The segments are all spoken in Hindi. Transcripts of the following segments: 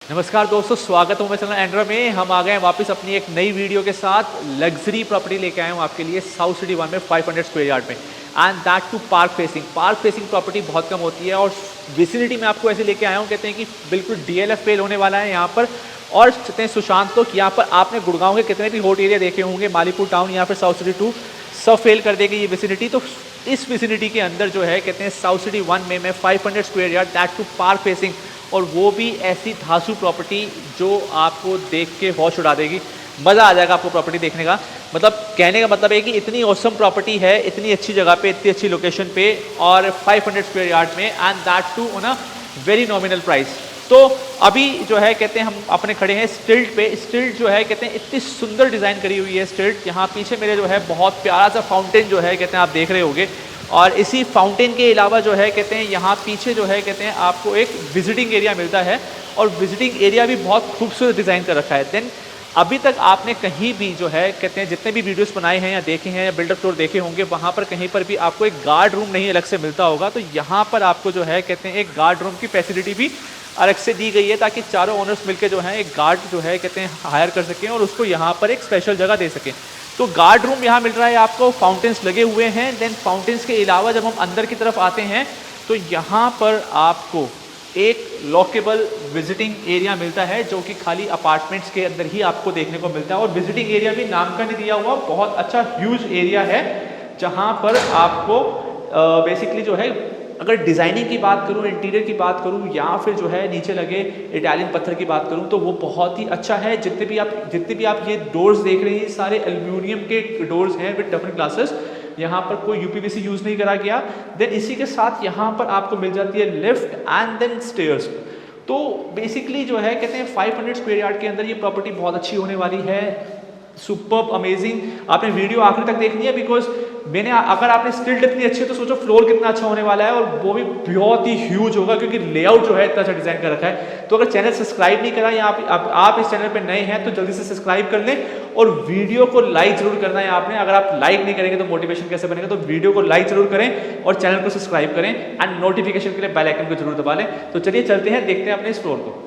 नमस्कार दोस्तों, स्वागत है मेरे चैनल एंड्रा में। हम आ गए हैं वापस अपनी एक नई वीडियो के साथ। लग्जरी प्रॉपर्टी लेके आए हूँ आपके लिए साउथ सिटी 1 में 500 स्क्वायर यार्ड में, and that too park facing property बहुत कम होती है और विसिनिटी में आपको ऐसे लेके आया हूँ। कहते हैं कि बिल्कुल DLF फेल होने वाला है यहाँ पर। और कहते हैं सुशांत लोग, यहाँ पर आपने गुड़गांव के कितने भी हॉट एरिया देखे होंगे, मालीपुर टाउन या फिर साउथ सिटी 2, सब फेल कर देगी ये विसिनिटी। तो इस विसिनिटी के अंदर जो है कहते हैं साउथ सिटी 1 में मैं 500 square yard that too park facing, और वो भी ऐसी धांसू प्रॉपर्टी जो आपको देख के होश उड़ा देगी। मज़ा आ जाएगा आपको प्रॉपर्टी देखने का। मतलब कहने का मतलब है कि इतनी औसम प्रॉपर्टी है, इतनी अच्छी जगह पे, इतनी अच्छी लोकेशन पे, और 500 स्क्वायर यार्ड में, and that too on a very nominal price. तो अभी जो है कहते हैं हम अपने खड़े हैं स्टिल्ट पे। स्टिल्ट जो है कहते हैं इतनी सुंदर डिज़ाइन करी हुई है स्टिल्ट। यहाँ पीछे मेरे जो है बहुत प्यारा सा फाउंटेन जो है कहते हैं आप देख रहे होंगे, और इसी फाउंटेन के अलावा जो है कहते हैं यहाँ पीछे जो है कहते हैं आपको एक विजिटिंग एरिया मिलता है, और विजिटिंग एरिया भी बहुत खूबसूरत डिज़ाइन कर रखा है। देन अभी तक आपने कहीं भी जो है कहते हैं जितने भी वीडियोस बनाए हैं या देखे हैं या बिल्डअप टूर देखे होंगे, वहाँ पर कहीं पर भी आपको एक गार्ड रूम नहीं अलग से मिलता होगा। तो यहाँ पर आपको जो है कहते हैं एक गार्ड रूम की फैसिलिटी भी अलग से दी गई है, ताकि चारों ओनर्स मिलकर जो है एक गार्ड जो है कहते हैं हायर कर सकें और उसको यहाँ पर एक स्पेशल जगह दे सकें। तो गार्ड रूम यहाँ मिल रहा है आपको, फाउंटेन्स लगे हुए हैं। देन फाउंटेन्स के अलावा जब हम अंदर की तरफ आते हैं तो यहाँ पर आपको एक लॉकेबल विजिटिंग एरिया मिलता है, जो कि खाली अपार्टमेंट्स के अंदर ही आपको देखने को मिलता है। और विजिटिंग एरिया भी नाम का नहीं दिया हुआ, बहुत अच्छा ह्यूज एरिया है, जहाँ पर आपको बेसिकली जो है अगर डिज़ाइनिंग की बात करूँ, इंटीरियर की बात करूँ, या फिर जो है नीचे लगे इटालियन पत्थर की बात करूँ, तो वो बहुत ही अच्छा है। जितने भी आप ये डोर्स देख रहे हैं, सारे एल्यूमिनियम के डोर्स हैं विद डिफरेंट ग्लासेस। यहाँ पर कोई UPVC यूज़ नहीं करा गया। देन इसी के साथ यहाँ पर आपको मिल जाती है लिफ्ट एंड देन स्टेयर्स। तो बेसिकली जो है कहते हैं 500 स्क्वायर यार्ड के अंदर ये प्रॉपर्टी बहुत अच्छी होने वाली है। Superb, amazing. आपने वीडियो आखिर तक देखनी है, बिकॉज अगर आपने स्टिल्ट इतनी अच्छी है तो सोचो फ्लोर कितना अच्छा होने वाला है, और वो भी बहुत ही ह्यूज होगा, क्योंकि लेआउट जो है इतना अच्छा डिजाइन कर रखा है। तो अगर चैनल सब्सक्राइब नहीं करा या आप इस चैनल पे नए हैं तो जल्दी से सब्सक्राइब कर लें, और वीडियो को लाइक जरूर करना है आपने। अगर आप लाइक नहीं करेंगे तो मोटिवेशन कैसे बनेगा। तो वीडियो को लाइक जरूर करें और चैनल को सब्सक्राइब करें, एंड नोटिफिकेशन के लिए बेल आइकन को जरूर दबा लें। तो चलिए चलते हैं, देखते हैं अपने इस फ्लोर को।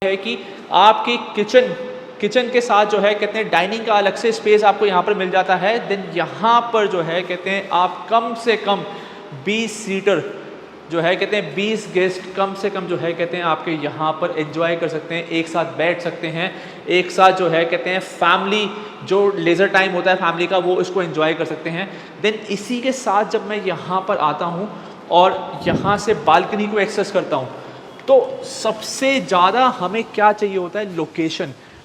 है कि आपकी किचन के साथ जो है कहते हैं डाइनिंग का अलग से स्पेस आपको यहाँ पर मिल जाता है। देन यहाँ पर जो है कहते हैं आप कम से कम 20 सीटर जो है कहते हैं 20 गेस्ट कम से कम जो है कहते हैं आपके यहाँ पर एंजॉय कर सकते हैं, एक साथ बैठ सकते हैं, एक साथ जो है कहते हैं फैमिली जो लेज़र टाइम होता है फैमिली का वो इसको एंजॉय कर सकते हैं। देन इसी के साथ जब मैं यहाँ पर आता हूँ और यहाँ से बालकनी को एक्सेस करता हूँ तो सबसे ज़्यादा हमें क्या चाहिए होता है,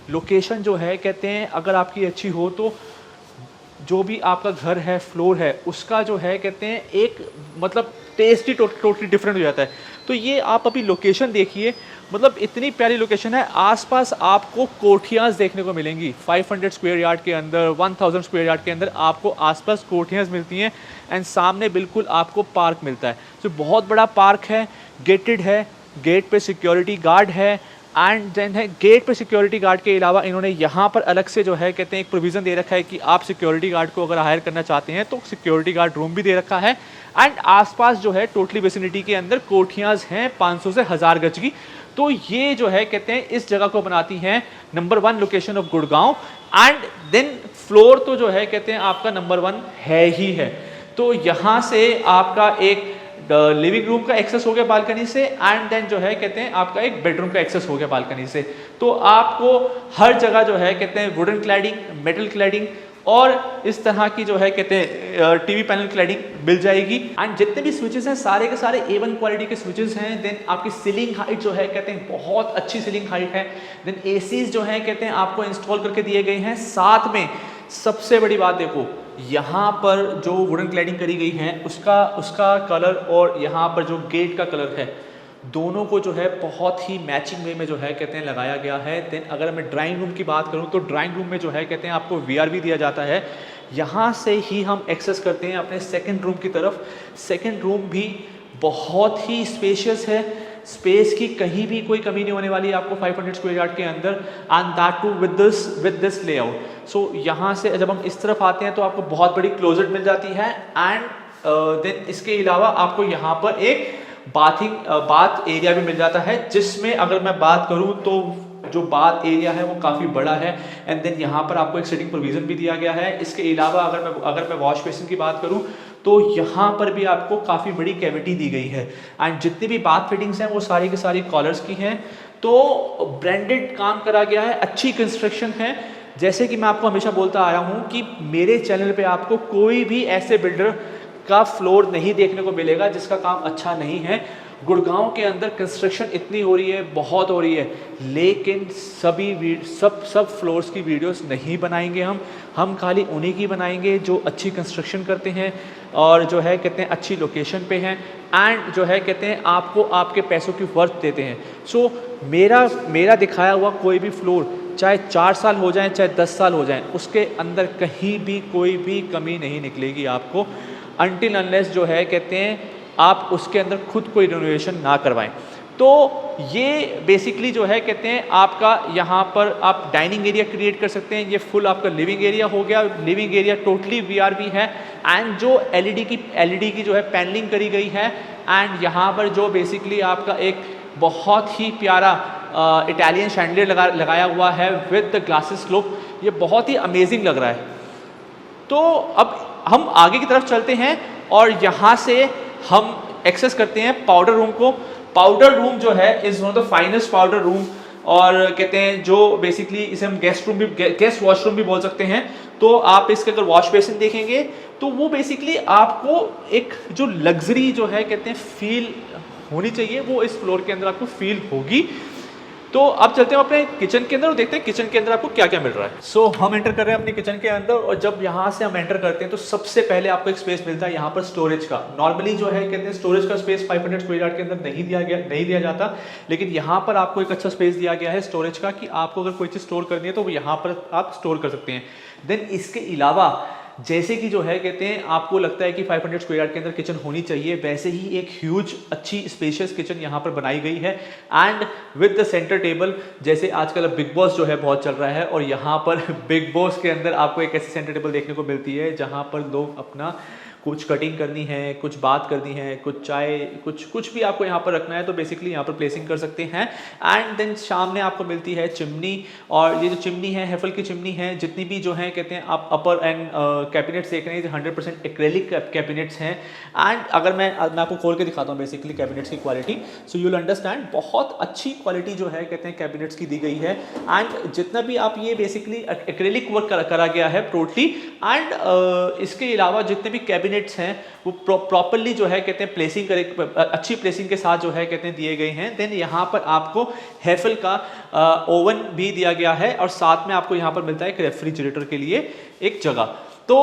लोकेशन जो है कहते हैं अगर आपकी अच्छी हो तो जो भी आपका घर है, फ्लोर है, उसका जो है कहते हैं एक मतलब टेस्ट ही टोटली डिफरेंट हो जाता है। तो ये आप अभी लोकेशन देखिए, मतलब इतनी प्यारी लोकेशन है। आसपास आपको कोठियाँ देखने को मिलेंगी 500 स्क्वायर यार्ड के अंदर, 1000 स्क्वायर यार्ड के अंदर आपको आसपास कोठियाँ मिलती हैं एंड सामने बिल्कुल आपको पार्क मिलता है। तो बहुत बड़ा पार्क है, गेटेड है, गेट पे सिक्योरिटी गार्ड है एंड देन है गेट पे सिक्योरिटी गार्ड के अलावा इन्होंने यहाँ पर अलग से जो है कहते हैं एक प्रोविज़न दे रखा है कि आप सिक्योरिटी गार्ड को अगर हायर करना चाहते हैं तो सिक्योरिटी गार्ड रूम भी दे रखा है। एंड आसपास जो है टोटली विसिनिटी के अंदर कोठियाँ हैं 500 से 1000 गज की। तो ये जो है कहते हैं इस जगह को बनाती हैं number 1 location of Gurgaon. And then floor तो जो है कहते हैं आपका नंबर 1 है ही है। तो यहाँ से आपका एक लिविंग रूम का एक्सेस हो गया बालकनी से एंड देन जो है कहते हैं आपका एक बेडरूम का एक्सेस हो गया बालकनी से। तो आपको हर जगह जो है कहते हैं वुडन क्लैडिंग, मेटल क्लैडिंग और इस तरह की जो है कहते हैं टीवी पैनल क्लैडिंग मिल जाएगी। एंड जितने भी स्विचेस हैं सारे के सारे A1 क्वालिटी के स्विचेस हैं। देन आपकी सीलिंग हाइट जो है कहते हैं बहुत अच्छी सीलिंग हाइट है। देन एसीज जो है कहते हैं आपको इंस्टॉल करके दिए गए हैं। साथ में सबसे बड़ी बात देखो, यहाँ पर जो वुडन क्लैडिंग करी गई है उसका कलर और यहाँ पर जो गेट का कलर है दोनों को जो है बहुत ही मैचिंग वे में जो है कहते हैं लगाया गया है। देन अगर मैं ड्राइंग रूम की बात करूँ तो ड्राइंग रूम में जो है कहते हैं आपको VR भी दिया जाता है। यहाँ से ही हम एक्सेस करते हैं अपने सेकंड रूम की तरफ। सेकंड रूम भी बहुत ही स्पेशियस है, स्पेस की कहीं भी कोई कमी नहीं होने वाली है आपको 500 स्क्वायर यार्ड के अंदर and that too with this layout. So यहाँ से जब हम इस तरफ आते हैं तो आपको बहुत बड़ी क्लोजेट मिल जाती है एंड देन इसके अलावा आपको यहाँ पर एक बाथ एरिया भी मिल जाता है, जिसमें अगर मैं बात करूँ तो जो बाथ एरिया है वो काफ़ी बड़ा है एंड देन यहाँ पर आपको एक सिटिंग प्रोविज़न भी दिया गया है। इसके अलावा अगर मैं वॉश बेसिन की बात करूँ तो यहाँ पर भी आपको काफ़ी बड़ी कैविटी दी गई है एंड जितनी भी बाथ फिटिंग्स हैं वो सारी की सारी कॉलर्स की हैं। तो ब्रांडेड काम करा गया है, अच्छी कंस्ट्रक्शन है। जैसे कि मैं आपको हमेशा बोलता आया हूँ कि मेरे चैनल पे आपको कोई भी ऐसे बिल्डर का फ्लोर नहीं देखने को मिलेगा जिसका काम अच्छा नहीं है। गुड़गांव के अंदर कंस्ट्रक्शन इतनी हो रही है, बहुत हो रही है, लेकिन सब फ्लोर्स की वीडियोस नहीं बनाएंगे हम खाली उन्हीं की बनाएंगे जो अच्छी कंस्ट्रक्शन करते हैं और जो है कहते हैं अच्छी लोकेशन पे हैं एंड जो है कहते हैं आपको आपके पैसों की वर्थ देते हैं। सो मेरा दिखाया हुआ कोई भी फ्लोर चाहे 4 साल हो जाएं चाहे 10 साल हो जाएं उसके अंदर कहीं भी कोई भी कमी नहीं निकलेगी आपको, अनटिल अनलेस जो है कहते हैं आप उसके अंदर खुद कोई रिनोवेशन ना करवाएं। तो ये बेसिकली जो है कहते हैं आपका यहाँ पर आप डाइनिंग एरिया क्रिएट कर सकते हैं। ये फुल आपका लिविंग एरिया हो गया। लिविंग एरिया टोटली VR भी है एंड जो LED की जो है पैनलिंग करी गई है एंड यहाँ पर जो बेसिकली आपका एक बहुत ही प्यारा इटालियन शैंडलियर लगाया हुआ है विद द ग्लासेस लुक, ये बहुत ही अमेजिंग लग रहा है। तो अब हम आगे की तरफ चलते हैं और यहाँ से हम एक्सेस करते हैं पाउडर रूम को। पाउडर रूम जो है is one of the finest powder room और कहते हैं जो बेसिकली इसे हम गेस्ट वॉशरूम भी बोल सकते हैं। तो आप इसके अगर वॉश बेसिन देखेंगे तो वो बेसिकली आपको एक जो लग्जरी जो है कहते हैं फील होनी चाहिए वो इस फ्लोर के अंदर आपको फील होगी। तो अब चलते हैं अपने किचन के अंदर और देखते हैं किचन के अंदर आपको क्या क्या मिल रहा है। सो हम एंटर कर रहे हैं अपने किचन के अंदर और जब यहाँ से हम एंटर करते हैं तो सबसे पहले आपको एक स्पेस मिलता है यहाँ पर स्टोरेज का। नॉर्मली जो है कहते हैं स्टोरेज का स्पेस 500 स्क्वायर यार्ड के अंदर नहीं दिया जाता, लेकिन यहाँ पर आपको एक अच्छा स्पेस दिया गया है स्टोरेज का कि आपको अगर कोई चीज़ स्टोर करनी है तो वो यहाँ पर आप स्टोर कर सकते हैं। देन इसके अलावा जैसे कि जो है कहते हैं आपको लगता है कि 500 स्क्वायर यार्ड के अंदर किचन होनी चाहिए, वैसे ही एक ह्यूज अच्छी स्पेशियस किचन यहाँ पर बनाई गई है and with the centre table. जैसे आजकल बिग बॉस जो है बहुत चल रहा है और यहाँ पर बिग बॉस के अंदर आपको एक ऐसी सेंटर टेबल देखने को मिलती है जहाँ पर लोग अपना कुछ कटिंग करनी है, कुछ बात करनी है, कुछ चाय, कुछ भी आपको यहाँ पर रखना है तो बेसिकली यहाँ पर प्लेसिंग कर सकते हैं। एंड देन सामने आपको मिलती है चिमनी, और ये जो चिमनी है हेफल की चिमनी है। जितनी भी जो है कहते हैं आप अपर एंड कैबिनेट्स देख रहे हैं 100% एक्रेलिक कैबिनेट्स हैं। एंड अगर मैं आपको खोल के दिखाता हूँ बेसिकली कैबिनेट्स की quality, so you will understand बहुत अच्छी क्वालिटी जो है कहते हैं कैबिनेट्स की दी गई है। एंड जितना भी आप ये बेसिकली एक्रेलिक वर्क करा गया है टोटली। एंड इसके अलावा जितने भी कैबिनेट्स हैं वो प्रॉपरली जो है कहते हैं प्लेसिंग अच्छी प्लेसिंग के साथ जो है कहते हैं दिए गए हैं। देन यहाँ पर आपको हेफल का ओवन भी दिया गया है, और साथ में आपको यहाँ पर मिलता है एक रेफ्रिजरेटर के लिए एक जगह। तो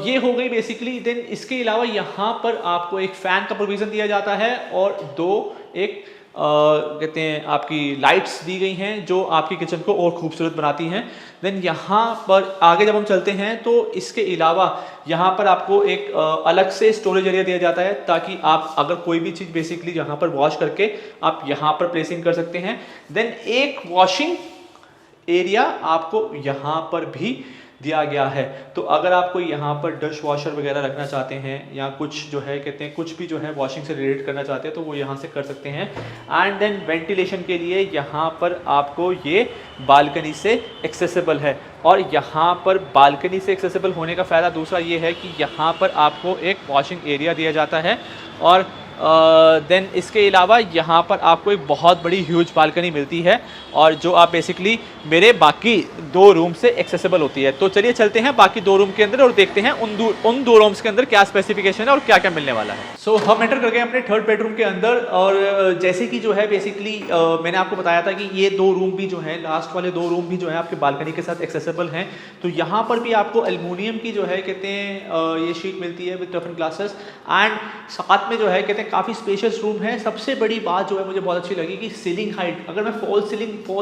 ये हो गई बेसिकली। देन इसके अलावा यहाँ पर आपको एक फैन का प्रोविजन दिया जाता है, और दो एक कहते हैं आपकी लाइट्स दी गई हैं जो आपकी किचन को और खूबसूरत बनाती हैं। देन यहाँ पर आगे जब हम चलते हैं तो इसके अलावा यहाँ पर आपको एक अलग से स्टोरेज एरिया दिया जाता है, ताकि आप अगर कोई भी चीज़ बेसिकली यहाँ पर वॉश करके आप यहाँ पर प्लेसिंग कर सकते हैं। देन एक वॉशिंग एरिया आपको यहाँ पर भी दिया गया है। तो अगर आपको यहाँ पर डिश वॉशर वगैरह रखना चाहते हैं, या कुछ जो है कहते हैं कुछ भी जो है वॉशिंग से रिलेटेड करना चाहते हैं तो वो यहाँ से कर सकते हैं। एंड देन वेंटिलेशन के लिए यहाँ पर आपको ये बालकनी से एक्सेसिबल है, और यहाँ पर बालकनी से एक्सेसिबल होने का फ़ायदा दूसरा ये है कि यहाँ पर आपको एक वॉशिंग एरिया दिया जाता है। और देन इसके अलावा यहाँ पर आपको एक बहुत बड़ी ह्यूज बालकनी मिलती है, और जो आप बेसिकली मेरे बाकी दो रूम से एक्सेसिबल होती है। तो चलिए चलते हैं बाकी दो रूम के अंदर और देखते हैं उन दो रूम्स के अंदर क्या स्पेसिफिकेशन है और क्या क्या मिलने वाला है। सो हम एंटर कर गए अपने थर्ड बेडरूम के अंदर, और जैसे कि जो है बेसिकली मैंने आपको बताया था कि ये दो रूम भी जो है, लास्ट वाले दो रूम भी जो है आपके बालकनी के साथ एक्सेसिबल हैं। तो यहाँ पर भी आपको एल्युमिनियम की जो है कहते हैं ये शीट मिलती है विद टफन ग्लासेस। एंड साथ में जो है कहते हैं काफ़ी स्पेशियस रूम है। सबसे बड़ी बात जो है मुझे बहुत अच्छी लगी कि सीलिंग हाइट, अगर मैं फॉल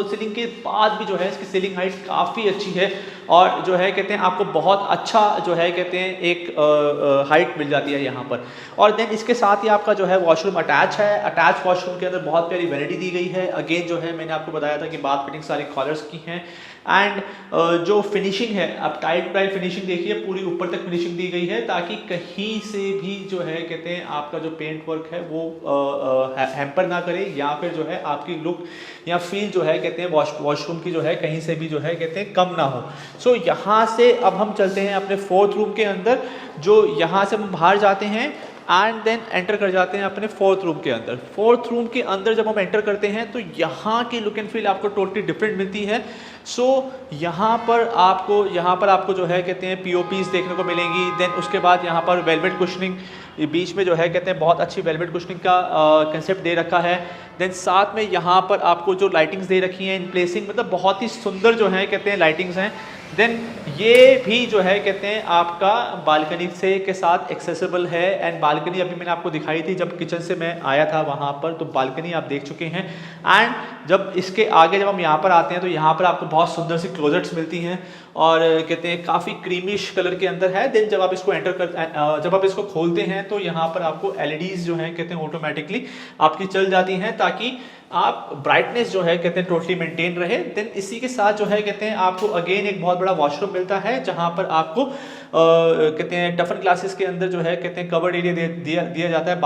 सीलिंग के बाद भी जो है इसकी सीलिंग हाइट काफ़ी अच्छी है, और जो है कहते हैं आपको बहुत अच्छा जो है कहते हैं एक हाइट मिल जाती है यहाँ पर। और देन इसके साथ ही आपका जो है वॉशरूम अटैच है। अटैच वॉशरूम के अंदर बहुत प्यारी वैनिटी दी गई है। अगेन जो है मैंने आपको बताया था कि बाथ फिटिंग सारी कॉलर्स की हैं। एंड जो फिनिशिंग है, आप टाइट फिनिशिंग देखिए, पूरी ऊपर तक फिनिशिंग दी गई है, ताकि कहीं से भी जो है कहते हैं आपका जो पेंट वर्क है वो हैम्पर ना करे, या फिर जो है आपकी लुक या फील जो है कहते हैं वॉशरूम की जो है कहीं से भी जो है कहते हैं कम ना हो। सो यहाँ से अब हम चलते हैं अपने फोर्थ रूम के अंदर, जो यहाँ से हम बाहर जाते हैं एंड देन एंटर कर जाते हैं अपने फोर्थ रूम के अंदर। फोर्थ रूम के अंदर जब हम एंटर करते हैं तो यहाँ की लुक एंड फील आपको टोटली डिफरेंट मिलती है। सो यहाँ पर आपको जो है कहते हैं पीओपीज देखने को मिलेंगी। देन उसके बाद यहाँ पर वेलवेट कुशनिंग, बीच में जो है कहते हैं बहुत अच्छी वेलवेट कुशनिंग का कंसेप्ट दे रखा है। देन साथ में यहाँ पर आपको जो लाइटिंग्स दे रखी हैं इन प्लेसिंग, मतलब बहुत ही सुंदर जो है कहते हैं लाइटिंग्स हैं। देन ये भी जो है कहते हैं आपका बालकनी से के साथ एक्सेसिबल है। एंड बालकनी अभी मैंने आपको दिखाई थी जब किचन से मैं आया था वहाँ पर, तो बालकनी आप देख चुके हैं। एंड जब इसके आगे जब हम यहाँ पर आते हैं तो यहाँ पर आपको बहुत सुंदर सी क्लोजेट्स मिलती हैं, और कहते हैं काफ़ी क्रीमिश कलर के अंदर है। देन जब आप इसको खोलते हैं तो यहाँ पर आपको एलईडीज जो है कहते हैं ऑटोमेटिकली आपकी चल जाती हैं, ताकि आप ब्राइटनेस जो है कहते हैं टोटली मेंटेन रहे। देन इसी के साथ जो है कहते हैं आपको अगेन एक बहुत बड़ा वॉशरूम मिलता है, जहाँ पर आपको कहते हैं टफन ग्लासेस के अंदर जो है कहते हैं कवर्ड एरिया दिया जाता है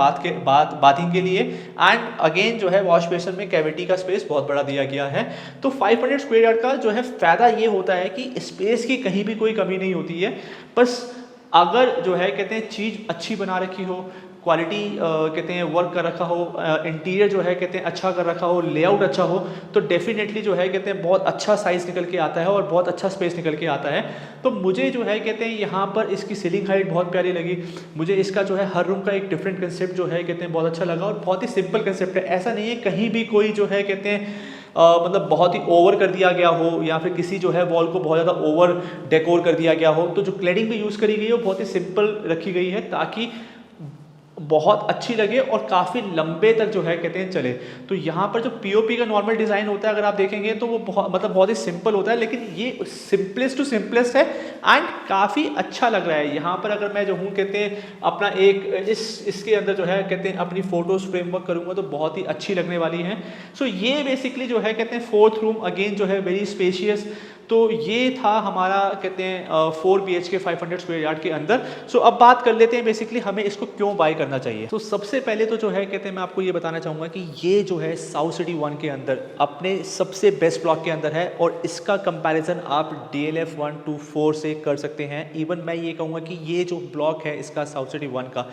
बाथिंग के लिए। एंड अगेन जो है वॉश बेसिन में कैविटी का स्पेस बहुत बड़ा दिया गया है। तो 500 स्क्वायर यार्ड का जो है फ़ायदा ये होता है कि स्पेस की कहीं भी कोई कमी नहीं होती है। बस अगर जो है कहते हैं चीज़ अच्छी बना रखी हो, क्वालिटी कहते हैं वर्क कर रखा हो, इंटीरियर जो है कहते हैं अच्छा कर रखा हो, लेआउट अच्छा हो, तो डेफिनेटली जो है कहते हैं बहुत अच्छा साइज़ निकल के आता है और बहुत अच्छा स्पेस निकल के आता है। तो मुझे जो है कहते हैं यहाँ पर इसकी सीलिंग हाइट बहुत प्यारी लगी। मुझे इसका जो है हर रूम का एक डिफरेंट कंसेप्ट जो है कहते हैं बहुत अच्छा लगा, और बहुत ही सिंपल कंसेप्ट है। ऐसा नहीं है कहीं भी कोई जो है कहते हैं मतलब बहुत ही ओवर कर दिया गया हो, या फिर किसी जो है वॉल को बहुत ज़्यादा ओवर डेकोर कर दिया गया हो। तो जो क्लैडिंग भी यूज़ करी गई है वो बहुत ही सिंपल रखी गई है, ताकि बहुत अच्छी लगे और काफ़ी लंबे तक जो है कहते हैं चले। तो यहाँ पर जो पीओपी का नॉर्मल डिज़ाइन होता है अगर आप देखेंगे तो वो बहुत ही सिंपल होता है, लेकिन ये सिंपलेस्ट टू सिंपलेस्ट है एंड काफ़ी अच्छा लग रहा है। यहाँ पर अगर मैं जो हूँ कहते हैं अपना एक इसके अंदर जो है कहते हैं अपनी फ़ोटोज़ फ्रेमवर्क करूँगा तो बहुत ही अच्छी लगने वाली हैं। सो ये बेसिकली जो है कहते हैं फोर्थ रूम अगेन जो है वेरी स्पेशियस। तो ये था हमारा कहते हैं 4 BHK 500 स्क्वायर यार्ड के अंदर। सो अब बात कर लेते हैं बेसिकली हमें इसको क्यों बाय करना चाहिए। तो सबसे पहले तो जो है कहते हैं मैं आपको ये बताना चाहूँगा कि ये जो है साउथ सिटी 1 के अंदर अपने सबसे बेस्ट ब्लॉक के अंदर है और इसका कंपैरिजन आप DLF 1 to 4 से कर सकते हैं। इवन मैं ये कहूँगा कि ये जो ब्लॉक है इसका साउथ सिटी 1 का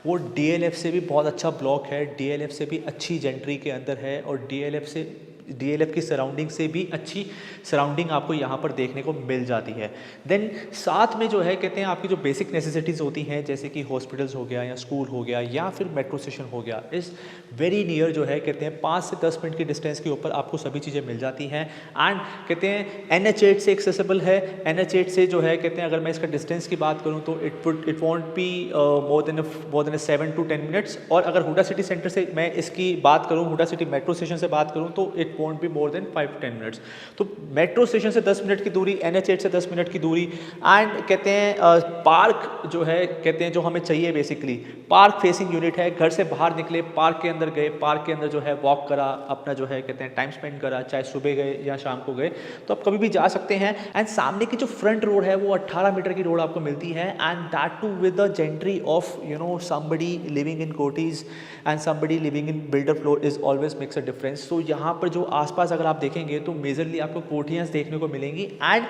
वो DLF से भी बहुत अच्छा ब्लॉक है, DLF से भी अच्छी जेंट्री के अंदर है और DLF की सराउंडिंग से भी अच्छी सराउंडिंग आपको यहाँ पर देखने को मिल जाती है। देन साथ में जो है कहते हैं आपकी जो बेसिक नेसेसिटीज़ होती हैं जैसे कि हॉस्पिटल्स हो गया या स्कूल हो गया या फिर मेट्रो स्टेशन हो गया, इस वेरी नियर जो है कहते हैं 5 से 10 मिनट की डिस्टेंस के ऊपर आपको सभी चीज़ें मिल जाती हैं। एंड कहते हैं NH8 से एक्सेसिबल है। NH8 से जो है कहते हैं अगर मैं इसका डिस्टेंस की बात करूँ तो it won't be more than 7 to 10 minutes. और अगर हुडा सिटी सेंटर से मैं इसकी बात करूँ, हुडा सिटी मेट्रो स्टेशन से बात करूँ तो it won't be more than 5 to 10 minutes. तो मेट्रो स्टेशन से 10 मिनट की दूरी, NH8 से 10 मिनट की दूरी। एंड कहते हैं पार्क जो है कहते हैं जो हमें चाहिए बेसिकली पार्क फेसिंग यूनिट है। घर से बाहर निकले, पार्क के अंदर गए, पार्क के अंदर जो है वॉक करा, अपना जो है कहते हैं टाइम स्पेंड करा, चाहे सुबह गए या शाम को गए तो आप कभी भी जा सकते हैं। एंड सामने की जो फ्रंट रोड है वो 18 मीटर की रोड आपको मिलती है and that too with the gentry of somebody living in कोटीज and somebody living in builder floor is always makes a difference। तो यहाँ पर जो आसपास अगर आप देखेंगे तो मेजरली आपको कोठियाँ देखने को मिलेंगी। एंड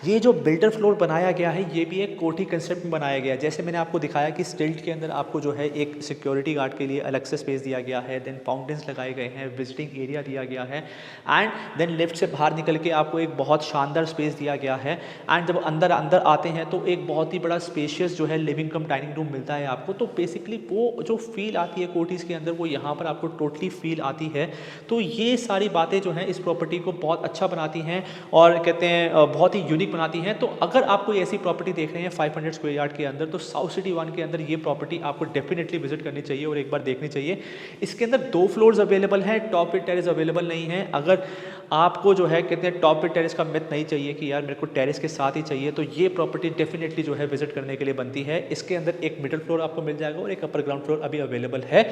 ये जो बिल्डर फ्लोर बनाया गया है ये भी एक कोठी कंसेप्ट में बनाया गया है। जैसे मैंने आपको दिखाया कि स्टिल्ट के अंदर आपको जो है एक सिक्योरिटी गार्ड के लिए अलग से स्पेस दिया गया है, देन फाउंटेन्स लगाए गए हैं, विजिटिंग एरिया दिया गया है एंड देन लिफ्ट से बाहर निकल के आपको एक बहुत शानदार स्पेस दिया गया है। एंड जब अंदर आते हैं तो एक बहुत ही बड़ा स्पेशियस जो है लिविंग कम डाइनिंग रूम मिलता है आपको। तो बेसिकली वो जो फील आती है कोटीज़ के अंदर वो यहाँ पर आपको टोटली फील आती है। तो ये सारी बातें जो हैं इस प्रॉपर्टी को बहुत अच्छा बनाती हैं और कहते हैं बहुत ही यूनिक बनाती हैं। तो अगर आप कोई ऐसी प्रॉपर्टी देख रहे हैं 500 स्क्वायर यार्ड के अंदर तो साउथ सिटी 1 के अंदर ये प्रॉपर्टी आपको डेफिनेटली विजिट करनी चाहिए और एक बार देखनी चाहिए। इसके अंदर 2 फ्लोर्स अवेलेबल हैं, टॉप पे टेरेस अवेलेबल नहीं है। अगर आपको जो है कहते हैं टॉप पे टेरेस का मिथ नहीं चाहिए कि यार मेरे को टेरेस के साथ ही चाहिए तो ये प्रॉपर्टी डेफिनेटली जो है विजिट करने के लिए बनती है। इसके अंदर एक मिडिल फ्लोर आपको मिल जाएगा और एक अपर ग्राउंड फ्लोर अभी अवेलेबल है।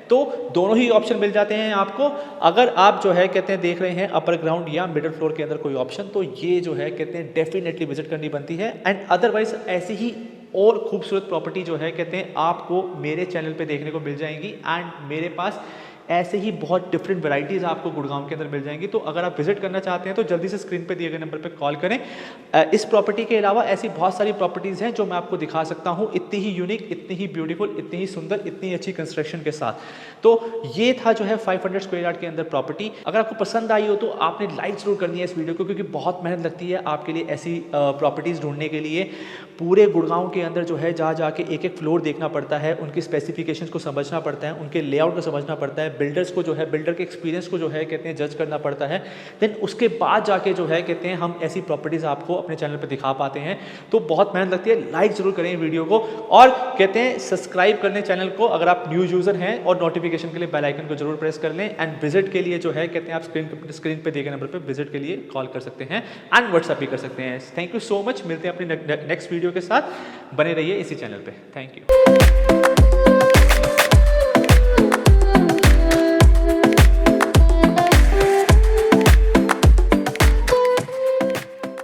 तो दोनों ही ऑप्शन मिल जाते हैं आपको। अगर आप जो है कहते हैं देख रहे हैं अपर ग्राउंड या मिडिल फ्लोर के अंदर कोई ऑप्शन तो ये जो है कहते हैं डेफिनेटली विजिट करनी बनती है। एंड अदरवाइज ऐसी ही और खूबसूरत प्रॉपर्टी जो है कहते हैं आपको मेरे चैनल पे देखने को मिल जाएंगी। एंड मेरे पास ऐसे ही बहुत डिफरेंट वैरायटीज़ आपको गुड़गांव के अंदर मिल जाएंगी। तो अगर आप विजिट करना चाहते हैं तो जल्दी से स्क्रीन पे दिए गए नंबर पे कॉल करें। इस प्रॉपर्टी के अलावा ऐसी बहुत सारी प्रॉपर्टीज़ हैं जो मैं आपको दिखा सकता हूँ, इतनी ही यूनिक, इतनी ही ब्यूटीफुल, इतनी ही सुंदर, इतनी अच्छी कंस्ट्रक्शन के साथ। तो ये था जो है 500 स्क्वायर यार्ड के अंदर प्रॉपर्टी। अगर आपको पसंद आई हो तो आपने लाइक जरूर करनी है इस वीडियो को क्योंकि बहुत मेहनत लगती है आपके लिए ऐसी प्रॉपर्टीज़ ढूंढने के लिए। पूरे गुड़गांव के अंदर जो है जा जाके एक एक फ्लोर देखना पड़ता है, उनकी स्पेसिफिकेशंस को समझना पड़ता है, उनके लेआउट को समझना पड़ता है, बिल्डर्स को जो है बिल्डर के एक्सपीरियंस को जो है कहते हैं जज करना पड़ता है। देन उसके बाद जाके जो है कहते हैं हम ऐसी प्रॉपर्टीज़ आपको अपने चैनल पर दिखा पाते हैं। तो बहुत मेहनत लगती है, लाइक जरूर करें वीडियो को और कहते हैं सब्सक्राइब कर लें चैनल को अगर आप न्यू यूज़र हैं और नोटिफिकेशन के लिए बेल आइकन को जरूर प्रेस कर लें। एंड विजिट के लिए जो है कहते हैं आप स्क्रीन पे दिए गए नंबर पे विजिट के लिए कॉल कर सकते हैं एंड व्हाट्सएप भी कर सकते हैं। थैंक यू सो मच, मिलते हैं अपनी नेक्स्ट वीडियो के साथ। बने रहिए इसी चैनल पे। Thank you.